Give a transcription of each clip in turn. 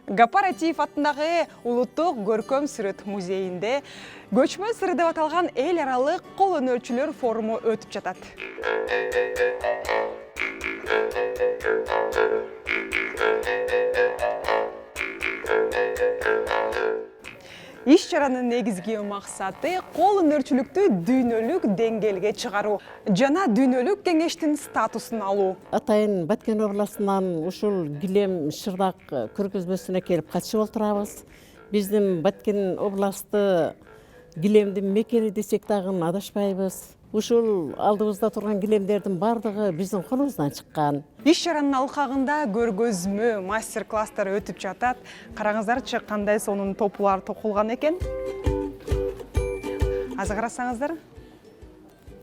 Гапар Атиев атындағы Улуттук көркөм сүрөт музейинде көчмө сыры деп аталган эл аралык кол өнөрчүлөр форуму өтүп жатат. Иш чаранын негизги максаты кол өнөрчүлүктү дүйнөлүк деңгээлге чыгаруу жана дүйнөлүк кеңештин статусун алуу. Атайын Баткен областынан ушул килем шырдак көргөзмөсүнө келип катышып отурабыз. Биздин Баткен областы килемдин мекени десек дагы адашпайбыз. Ушул алдыбызда турган килемдердин бардыгы биздин колубуздан чыккан. Иш чаранын алкагында көргөзмө, мастер-класстар өтүп жатат. Караңыздарчы, кандай сонун топулар токулган экен. Азыр карасаңыздар.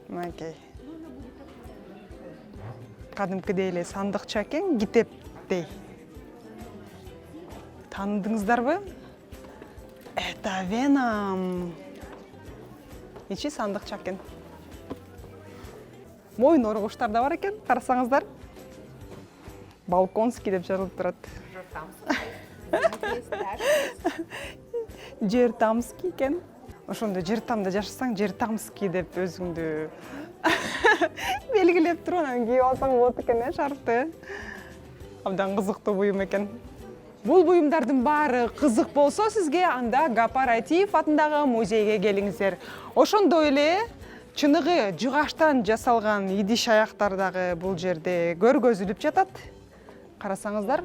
Макей. Кадимкидей эле сандыкча экен, китептей. Таныдыңыздарбы? Это Веном. Ичи сандыкча экен. Моюн оргуштар да бар экен, карасаңыздар. Балконский деп жазылып турат. Жертамский экен. Ошондо Жертамда жашасаң, Жертамский деп өзүңдү белгилеп туруп, анан кийип алсаң болот экен, шарфты. Абдан кызыктуу буюм экен. Бул буюмдардын баары кызык болсо сизге, анда Гапар Атиев атындагы музейге келиңиздер. Ошондой эле чыныгы жыгачтан жасалган идиш аяктар дагы бул жерде көргөзүлүп жатат. Карасаңыздар.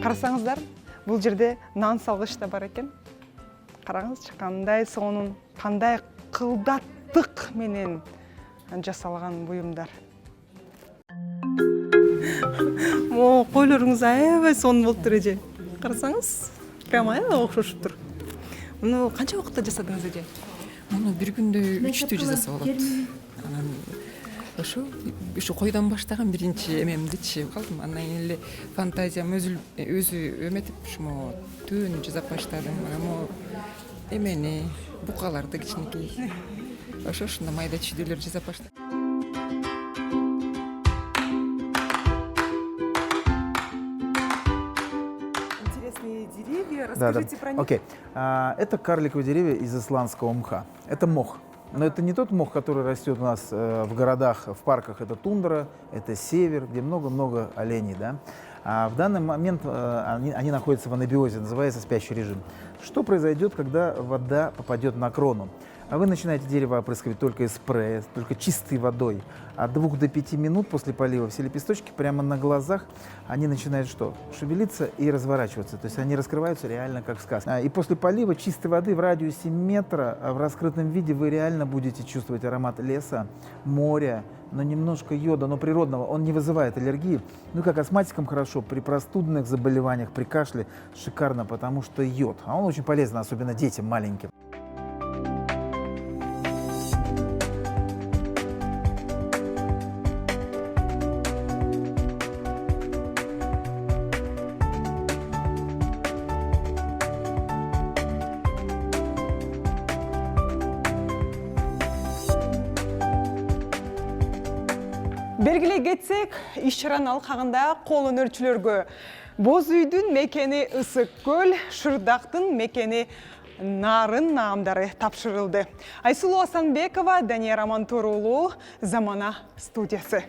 Карасаңыздар, бул жерде нан салгыч да бар экен. Караңызчы, кандай сонун, кандай кылдаттык менен жасалган буюмдар. Койлоруңуз аябай сонун болуптур эже. Карасаңыз, прямо аябай окшошуптур. Муну канча убакытта жасадыңыз эже? Муну бир күндө 3 жасап болот. Анан ошо койдон баштаган биринчи эмемди чыгып калдым. Андан кийин эле фантазиям өзү эметип, ушумо түбүн жасап баштадым. Анан эмени, букаларды кичинекей. Ошондо майда чүйдөлөр жасап баштадым. Интересные деревья. Расскажите про них. Окей. Это карликовые деревья из исландского мха. Это мох. Но это не тот мох, который растет у нас в городах, в парках. Это тундра, это север, где много-много оленей. Да? А в данный момент они находятся в анабиозе, называется спящий режим. Что произойдет, когда вода попадет на крону? А вы начинаете дерево опрыскивать только из спрея, только чистой водой. От 2 до 5 минут после полива все лепесточки прямо на глазах, они начинают что? Шевелиться и разворачиваться. То есть они раскрываются реально как сказка. И после полива чистой воды в радиусе метра в раскрытом виде вы реально будете чувствовать аромат леса, моря, но немножко йода, но природного. Он не вызывает аллергии. Ну, как астматикам хорошо, при простудных заболеваниях, при кашле шикарно, потому что йод. А он очень полезен, особенно детям маленьким. Бергилей кетсек, иш чаранын алкагында кол өнөрчүлөргө боз үйдүн мекени Ысык көл, шырдактын мекени Нарын наамдары тапшырылды. Айсулуу Асанбекова, Данияр Амантур уулу, Замана студиясы.